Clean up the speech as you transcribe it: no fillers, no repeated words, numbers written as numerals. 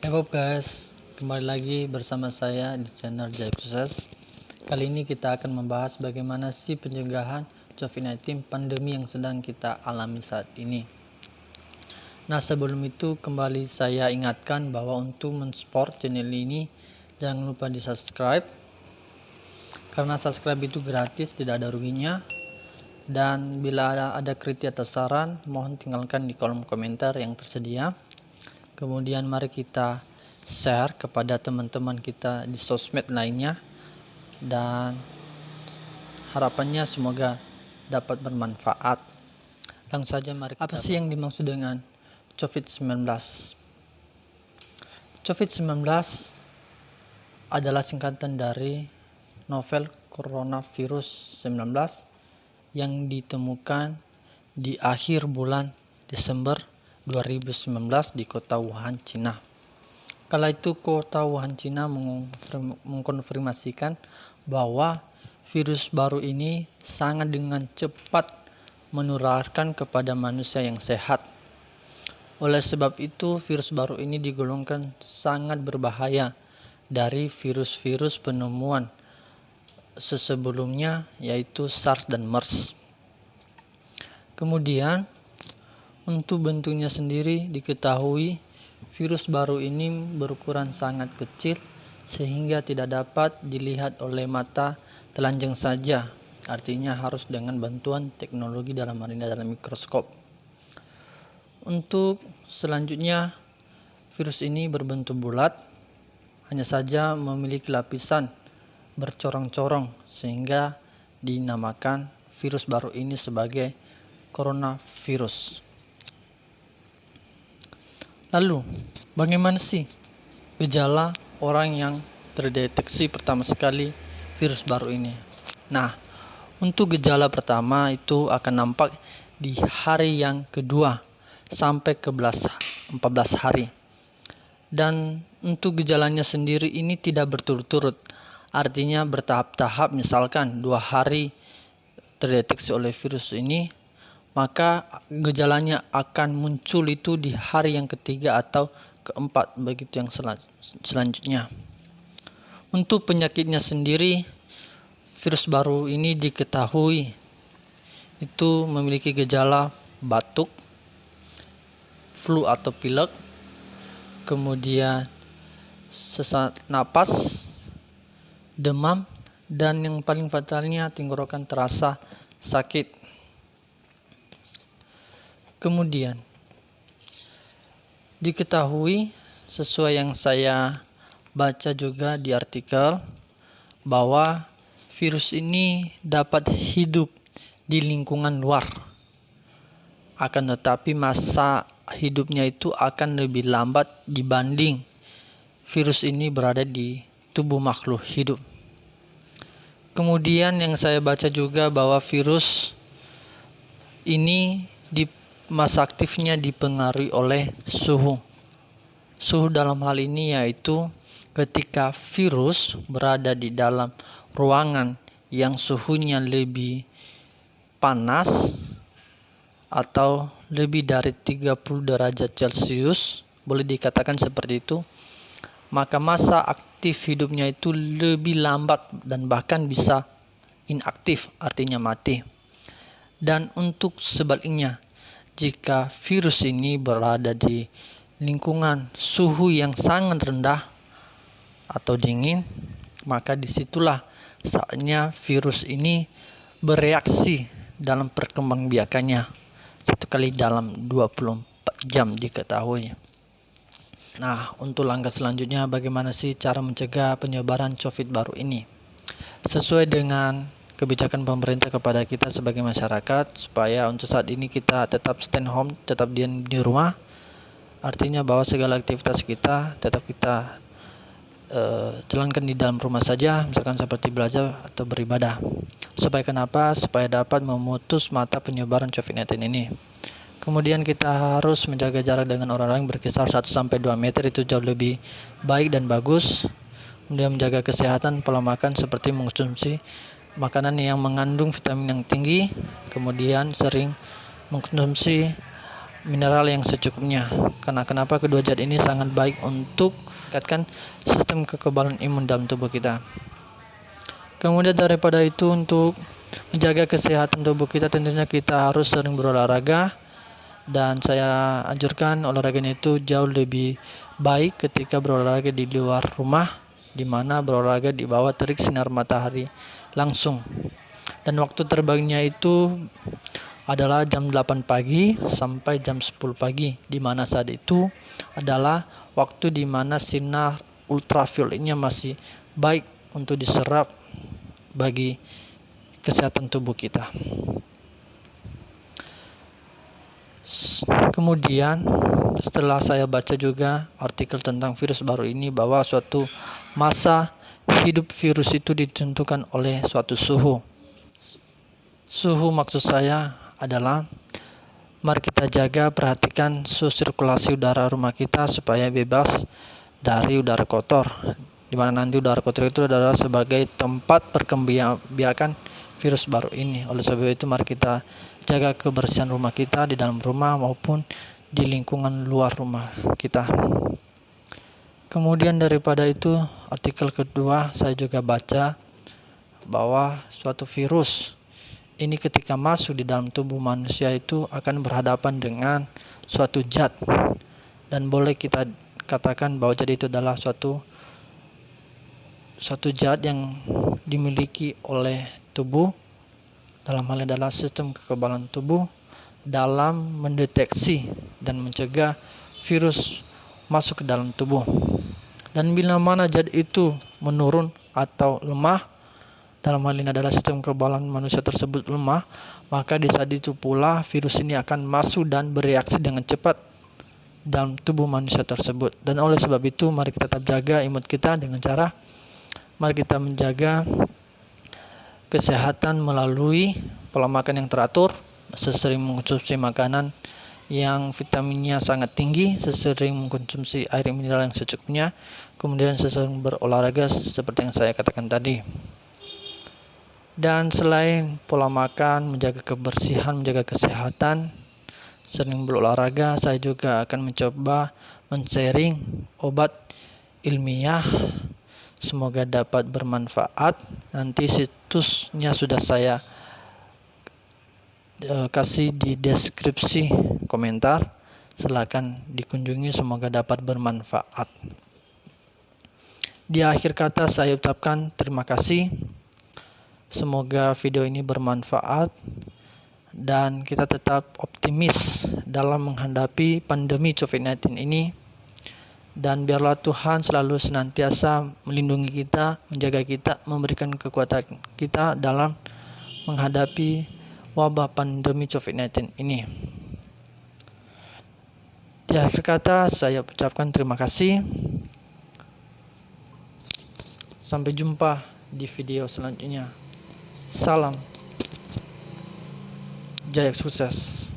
Halo guys, kembali lagi bersama saya di channel Jaya Sukses. Kali ini kita akan membahas bagaimana sih pencegahan COVID-19 pandemi yang sedang kita alami saat ini. Nah, sebelum itu kembali saya ingatkan bahwa untuk mensupport channel ini jangan lupa di subscribe, karena subscribe itu gratis, tidak ada ruginya. Dan bila ada kritik atau saran, mohon tinggalkan di kolom komentar yang tersedia. Kemudian mari kita share kepada teman-teman kita di sosmed lainnya, dan harapannya semoga dapat bermanfaat. Langsung saja mari kita. Apa sih yang dimaksud dengan COVID-19? COVID-19 adalah singkatan dari novel coronavirus 19 yang ditemukan di akhir bulan Desember 2019 di kota Wuhan, Cina. Kala itu kota Wuhan, Cina mengkonfirmasikan bahwa virus baru ini sangat dengan cepat menularkan kepada manusia yang sehat. Oleh sebab itu, virus baru ini digolongkan sangat berbahaya dari virus-virus penemuan sebelumnya, yaitu SARS dan MERS. Kemudian, untuk bentuknya sendiri diketahui virus baru ini berukuran sangat kecil sehingga tidak dapat dilihat oleh mata telanjang saja. Artinya harus dengan bantuan teknologi dalam mikroskop. Untuk selanjutnya, virus ini berbentuk bulat, hanya saja memiliki lapisan bercorong-corong sehingga dinamakan virus baru ini sebagai coronavirus. Lalu, bagaimana sih gejala orang yang terdeteksi pertama sekali virus baru ini? Nah, untuk gejala pertama itu akan nampak di hari yang kedua sampai ke 14 hari. Dan untuk gejalanya sendiri ini tidak berturut-turut, artinya bertahap-tahap. Misalkan 2 hari terdeteksi oleh virus ini, maka gejalanya akan muncul itu di hari yang ketiga atau keempat, begitu yang selanjutnya. Untuk penyakitnya sendiri, virus baru ini diketahui itu memiliki gejala batuk, flu atau pilek, kemudian sesak napas, demam, dan yang paling fatalnya tenggorokan terasa sakit. Kemudian diketahui sesuai yang saya baca juga di artikel bahwa virus ini dapat hidup di lingkungan luar, akan tetapi masa hidupnya itu akan lebih lambat dibanding virus ini berada di tubuh makhluk hidup. Kemudian yang saya baca juga bahwa virus ini di masa aktifnya dipengaruhi oleh suhu. Suhu dalam hal ini yaitu ketika virus berada di dalam ruangan yang suhunya lebih panas atau lebih dari 30 derajat Celcius, boleh dikatakan seperti itu, maka masa aktif hidupnya itu lebih lambat dan bahkan bisa inaktif, artinya mati. Dan untuk sebaliknya, jika virus ini berada di lingkungan suhu yang sangat rendah atau dingin, maka disitulah saatnya virus ini bereaksi dalam perkembangbiakannya. 1 kali dalam 24 jam diketahui. Nah, untuk langkah selanjutnya bagaimana sih cara mencegah penyebaran COVID baru ini? Sesuai dengan kebijakan pemerintah kepada kita sebagai masyarakat, supaya untuk saat ini kita tetap stay home, tetap diam di rumah. Artinya bahwa segala aktivitas kita tetap kita jalankan di dalam rumah saja, misalkan seperti belajar atau beribadah. Supaya kenapa? Supaya dapat memutus mata penyebaran COVID-19 ini. Kemudian kita harus menjaga jarak dengan orang-orang berkisar 1-2 meter, itu jauh lebih baik dan bagus. Kemudian menjaga kesehatan, pola makan seperti mengkonsumsi makanan yang mengandung vitamin yang tinggi, kemudian sering mengkonsumsi mineral yang secukupnya. Karena kenapa? Kedua zat ini sangat baik untuk meningkatkan sistem kekebalan imun dalam tubuh kita. Kemudian daripada itu, untuk menjaga kesehatan tubuh kita tentunya kita harus sering berolahraga, dan saya anjurkan olahraganya itu jauh lebih baik ketika berolahraga di luar rumah, di mana berolahraga di bawah terik sinar matahari langsung. Dan waktu terbangnya itu adalah jam 8 pagi sampai jam 10 pagi, di mana saat itu adalah waktu di mana sinar ultravioletnya masih baik untuk diserap bagi kesehatan tubuh kita. Kemudian setelah saya baca juga artikel tentang virus baru ini, bahwa suatu masa hidup virus itu ditentukan oleh suatu suhu. Suhu maksud saya adalah, mari kita jaga, perhatikan suhu sirkulasi udara rumah kita supaya bebas dari udara kotor, di mana nanti udara kotor itu adalah sebagai tempat perkembang virus baru ini. Oleh sebab itu mari kita jaga kebersihan rumah kita di dalam rumah maupun di lingkungan luar rumah kita. Kemudian daripada itu, artikel kedua saya juga baca bahwa suatu virus ini ketika masuk di dalam tubuh manusia itu akan berhadapan dengan suatu zat, dan boleh kita katakan bahwa zat itu adalah suatu zat yang dimiliki oleh tubuh, dalam hal ini adalah sistem kekebalan tubuh, dalam mendeteksi dan mencegah virus masuk ke dalam tubuh. Dan bila mana zat itu menurun atau lemah, dalam hal ini adalah sistem kekebalan manusia tersebut lemah, maka di saat itu pula virus ini akan masuk dan bereaksi dengan cepat dalam tubuh manusia tersebut. Dan oleh sebab itu mari kita tetap jaga imun kita dengan cara, mari kita menjaga kesehatan melalui pola makan yang teratur, sesering mengkonsumsi makanan yang vitaminnya sangat tinggi, sesering mengkonsumsi air mineral yang secukupnya, kemudian sesering berolahraga seperti yang saya katakan tadi. Dan selain pola makan, menjaga kebersihan, menjaga kesehatan, sering berolahraga, saya juga akan mencoba men-sharing obat ilmiah. Semoga dapat bermanfaat. Nanti situsnya sudah saya kasih di deskripsi komentar. Silakan dikunjungi, semoga dapat bermanfaat. Di akhir kata saya ucapkan terima kasih. Semoga video ini bermanfaat dan kita tetap optimis dalam menghadapi pandemi COVID-19 ini. Dan biarlah Tuhan selalu senantiasa melindungi kita, menjaga kita, memberikan kekuatan kita dalam menghadapi wabah pandemi COVID-19 ini. Di akhir kata saya ucapkan terima kasih. Sampai jumpa di video selanjutnya. Salam jaya sukses.